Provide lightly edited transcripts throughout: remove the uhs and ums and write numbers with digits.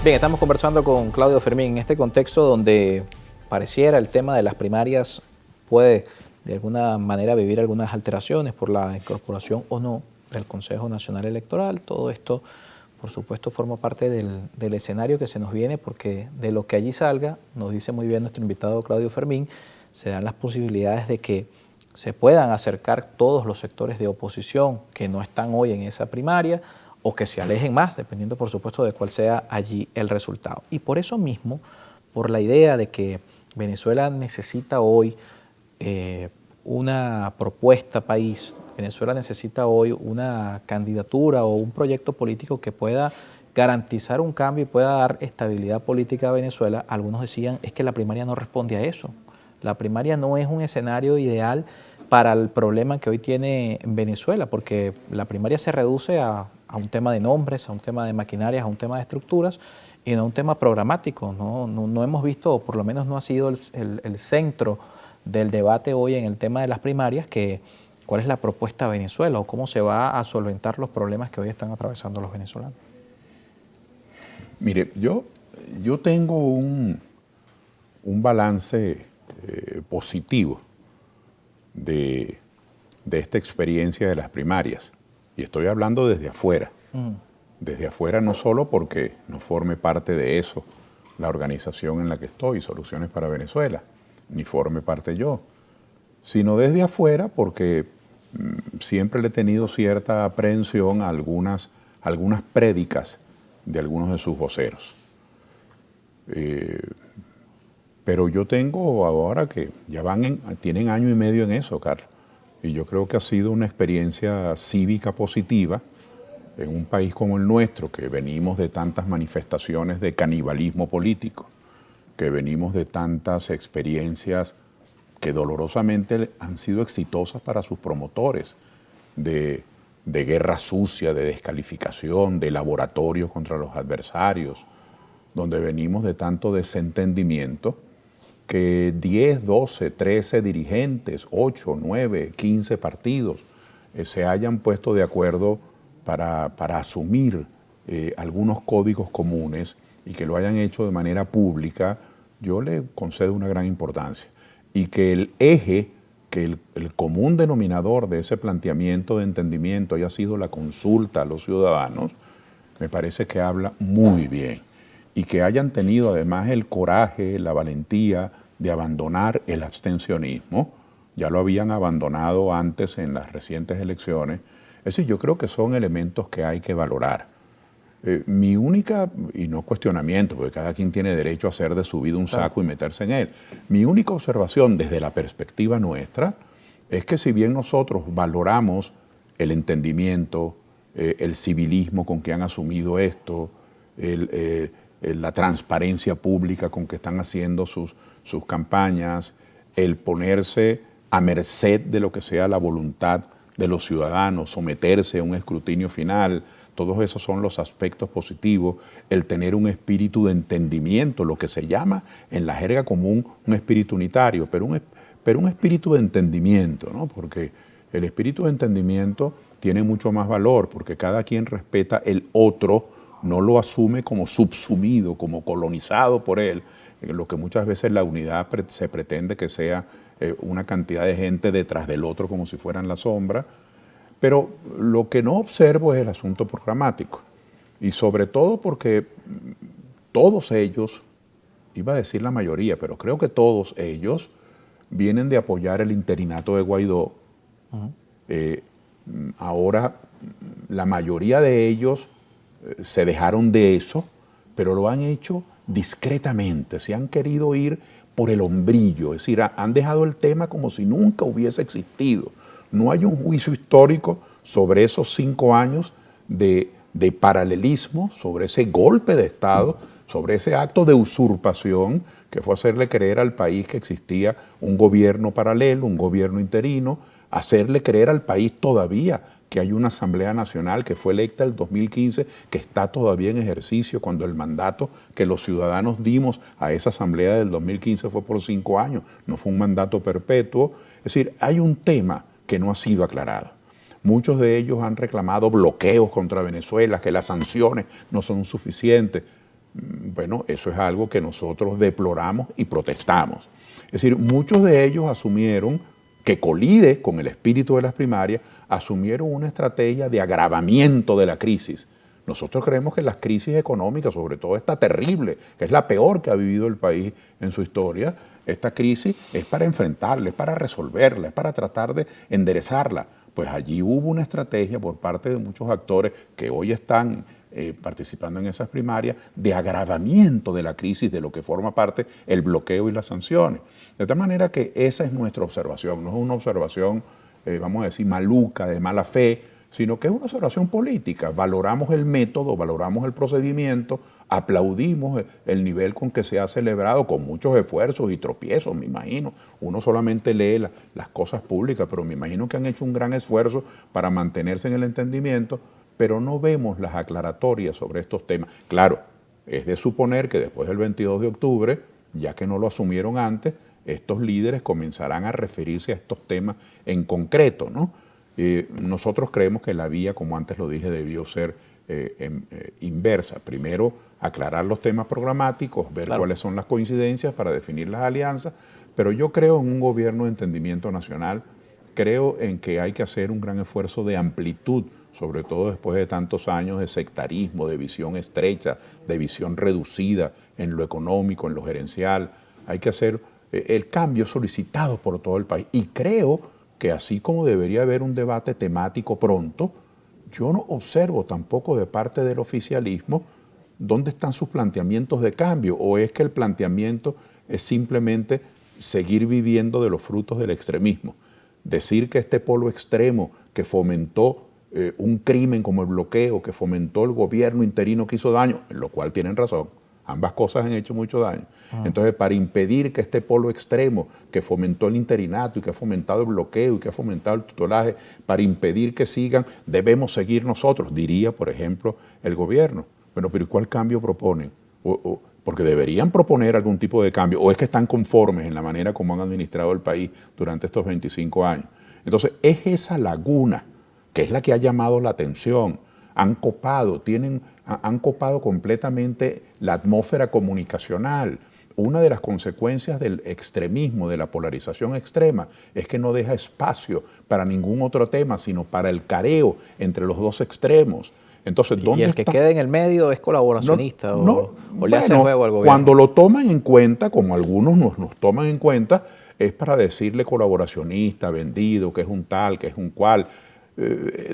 Bien, estamos conversando con Claudio Fermín en este contexto donde pareciera el tema de las primarias puede de alguna manera vivir algunas alteraciones por la incorporación o no del Consejo Nacional Electoral. Todo esto, por supuesto, forma parte del escenario que se nos viene porque de lo que allí salga, nos dice muy bien nuestro invitado Claudio Fermín, se dan las posibilidades de que se puedan acercar todos los sectores de oposición que no están hoy en esa primaria o que se alejen más, dependiendo por supuesto de cuál sea allí el resultado. Y por eso mismo, por la idea de que Venezuela necesita hoy una propuesta país, Venezuela necesita hoy una candidatura o un proyecto político que pueda garantizar un cambio y pueda dar estabilidad política a Venezuela. Algunos decían, es que la primaria no responde a eso. La primaria no es un escenario ideal para el problema que hoy tiene Venezuela, porque la primaria se reduce a un tema de nombres, a un tema de maquinarias, a un tema de estructuras y no a un tema programático. No hemos visto, o por lo menos no ha sido el centro del debate hoy en el tema de las primarias, que cuál es la propuesta a Venezuela o cómo se va a solventar los problemas que hoy están atravesando los venezolanos. Mire, yo tengo un balance positivo de esta experiencia de las primarias. Y estoy hablando desde afuera. Desde afuera no solo porque no forme parte de eso la organización en la que estoy, Soluciones para Venezuela, ni forme parte yo, sino desde afuera porque siempre le he tenido cierta aprehensión a algunas prédicas de algunos de sus voceros. Pero yo tengo ahora que ya tienen año y medio en eso, Carlos, y yo creo que ha sido una experiencia cívica positiva en un país como el nuestro, que venimos de tantas manifestaciones de canibalismo político, que venimos de tantas experiencias que dolorosamente han sido exitosas para sus promotores, de guerra sucia, de descalificación, de laboratorios contra los adversarios, donde venimos de tanto desentendimiento que 10, 12, 13 dirigentes, 8, 9, 15 partidos se hayan puesto de acuerdo para asumir algunos códigos comunes y que lo hayan hecho de manera pública, yo le concedo una gran importancia. Y que el eje, que el común denominador de ese planteamiento de entendimiento haya sido la consulta a los ciudadanos, me parece que habla muy bien. Y que hayan tenido además el coraje, la valentía de abandonar el abstencionismo, ya lo habían abandonado antes en las recientes elecciones. Es decir, yo creo que son elementos que hay que valorar. Mi única, y no cuestionamiento, porque cada quien tiene derecho a hacer de su vida un saco y meterse en él, mi única observación desde la perspectiva nuestra es que si bien nosotros valoramos el entendimiento, el civilismo con que han asumido esto, la transparencia pública con que están haciendo sus campañas, el ponerse a merced de lo que sea la voluntad de los ciudadanos, someterse a un escrutinio final, todos esos son los aspectos positivos, el tener un espíritu de entendimiento, lo que se llama en la jerga común un espíritu unitario, pero un espíritu de entendimiento, ¿no? Porque el espíritu de entendimiento tiene mucho más valor, porque cada quien respeta el otro, no lo asume como subsumido, como colonizado por él, lo que muchas veces la unidad se pretende que sea una cantidad de gente detrás del otro como si fueran la sombra, pero lo que no observo es el asunto programático, y sobre todo porque todos ellos, iba a decir la mayoría, pero creo que todos ellos vienen de apoyar el interinato de Guaidó. Ahora la mayoría de ellos se dejaron de eso, pero lo han hecho discretamente, se han querido ir por el hombrillo, es decir, han dejado el tema como si nunca hubiese existido. No hay un juicio histórico sobre esos 5 años de paralelismo, sobre ese golpe de Estado, sobre ese acto de usurpación que fue hacerle creer al país que existía un gobierno paralelo, un gobierno interino, hacerle creer al país todavía que hay una Asamblea Nacional que fue electa en el 2015, que está todavía en ejercicio, cuando el mandato que los ciudadanos dimos a esa Asamblea del 2015 fue por 5 años, no fue un mandato perpetuo. Es decir, hay un tema que no ha sido aclarado. Muchos de ellos han reclamado bloqueos contra Venezuela, que las sanciones no son suficientes. bueno, eso es algo que nosotros deploramos y protestamos. Es decir, muchos de ellos asumieron que colide con el espíritu de las primarias, asumieron una estrategia de agravamiento de la crisis. Nosotros creemos que las crisis económicas, sobre todo esta terrible, que es la peor que ha vivido el país en su historia, esta crisis es para enfrentarla, es para resolverla, es para tratar de enderezarla. Pues allí hubo una estrategia por parte de muchos actores que hoy están participando en esas primarias de agravamiento de la crisis, de lo que forma parte el bloqueo y las sanciones. De tal manera que esa es nuestra observación, no es una observación, vamos a decir, maluca, de mala fe, sino que es una observación política. Valoramos el método, valoramos el procedimiento, aplaudimos el nivel con que se ha celebrado, con muchos esfuerzos y tropiezos, me imagino. Uno solamente lee las cosas públicas, pero me imagino que han hecho un gran esfuerzo para mantenerse en el entendimiento, pero no vemos las aclaratorias sobre estos temas. Claro, es de suponer que después del 22 de octubre, ya que no lo asumieron antes, estos líderes comenzarán a referirse a estos temas en concreto, ¿no? Nosotros creemos que la vía, como antes lo dije, debió ser inversa. Primero, aclarar los temas programáticos, ver cuáles son las coincidencias para definir las alianzas, pero yo creo en un gobierno de entendimiento nacional, creo en que hay que hacer un gran esfuerzo de amplitud, sobre todo después de tantos años de sectarismo, de visión estrecha, de visión reducida en lo económico, en lo gerencial. Hay que hacer el cambio solicitado por todo el país. Y creo que así como debería haber un debate temático pronto, yo no observo tampoco de parte del oficialismo dónde están sus planteamientos de cambio, o es que el planteamiento es simplemente seguir viviendo de los frutos del extremismo. Decir que este polo extremo que fomentó un crimen como el bloqueo, que fomentó el gobierno interino que hizo daño, en lo cual tienen razón, ambas cosas han hecho mucho daño. Entonces, para impedir que este polo extremo que fomentó el interinato y que ha fomentado el bloqueo y que ha fomentado el tutelaje, para impedir que sigan, debemos seguir nosotros, diría, por ejemplo, el gobierno. Bueno, pero ¿cuál cambio proponen? Porque deberían proponer algún tipo de cambio, o es que están conformes en la manera como han administrado el país durante estos 25 años. Entonces, es esa laguna que es la que ha llamado la atención. Han copado completamente la atmósfera comunicacional. Una de las consecuencias del extremismo, de la polarización extrema, es que no deja espacio para ningún otro tema, sino para el careo entre los dos extremos. Entonces, ¿dónde y el que quede en el medio es colaboracionista o le hace juego al gobierno. Cuando lo toman en cuenta, como algunos nos toman en cuenta, es para decirle colaboracionista, vendido, que es un tal, que es un cual.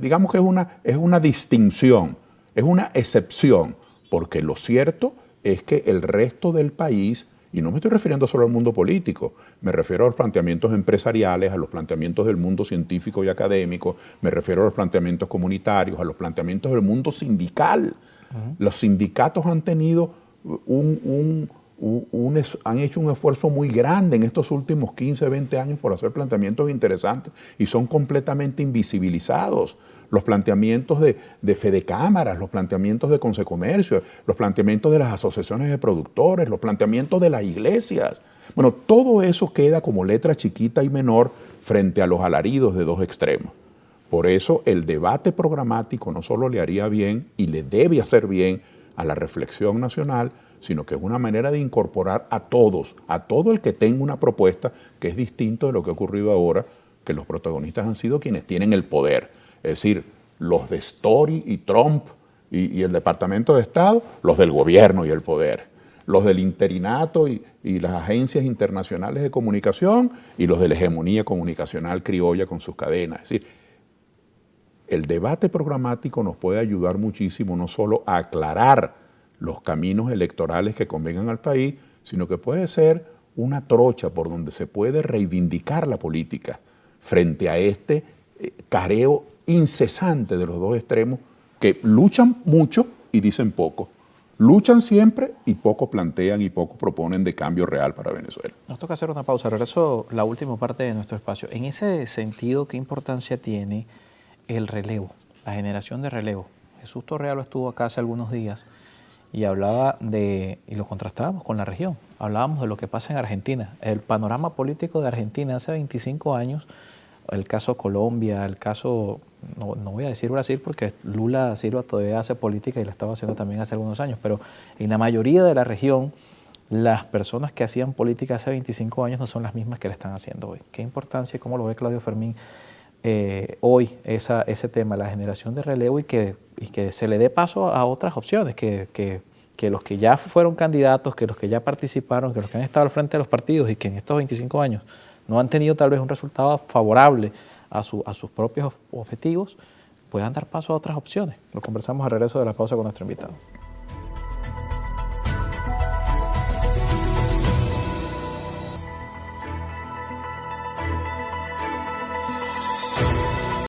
Digamos que es una distinción, es una excepción, porque lo cierto es que el resto del país, y no me estoy refiriendo solo al mundo político, me refiero a los planteamientos empresariales, a los planteamientos del mundo científico y académico, me refiero a los planteamientos comunitarios, a los planteamientos del mundo sindical. Los sindicatos han tenido han hecho un esfuerzo muy grande en estos últimos 15, 20 años por hacer planteamientos interesantes y son completamente invisibilizados. Los planteamientos de Fedecámaras, los planteamientos de Consecomercio, los planteamientos de las asociaciones de productores, los planteamientos de las iglesias. Bueno, todo eso queda como letra chiquita y menor frente a los alaridos de dos extremos. Por eso el debate programático no solo le haría bien y le debe hacer bien a la reflexión nacional, sino que es una manera de incorporar a todos, a todo el que tenga una propuesta que es distinto de lo que ha ocurrido ahora, que los protagonistas han sido quienes tienen el poder. Es decir, los de Story y Trump y el Departamento de Estado, los del gobierno y el poder. Los del interinato y las agencias internacionales de comunicación y los de la hegemonía comunicacional criolla con sus cadenas. Es decir, el debate programático nos puede ayudar muchísimo no solo a aclarar los caminos electorales que convengan al país, sino que puede ser una trocha por donde se puede reivindicar la política frente a este careo incesante de los dos extremos que luchan mucho y dicen poco. Luchan siempre y poco plantean y poco proponen de cambio real para Venezuela. Nos toca hacer una pausa. Regreso la última parte de nuestro espacio. En ese sentido, ¿qué importancia tiene el relevo, la generación de relevo? Jesús Torrealba estuvo acá hace algunos días y hablaba y lo contrastábamos con la región. Hablábamos de lo que pasa en Argentina. El panorama político de Argentina hace 25 años el caso Colombia, el caso, no voy a decir Brasil porque Lula da Silva todavía hace política y la estaba haciendo también hace algunos años, pero en la mayoría de la región, las personas que hacían política hace 25 años no son las mismas que la están haciendo hoy. ¿Qué importancia, cómo lo ve Claudio Fermín hoy ese tema, la generación de relevo y que se le dé paso a otras opciones, que los que ya fueron candidatos, que los que ya participaron, que los que han estado al frente de los partidos y que en estos 25 años no han tenido tal vez un resultado favorable a sus propios objetivos, puedan dar paso a otras opciones? Lo conversamos al regreso de la pausa con nuestro invitado.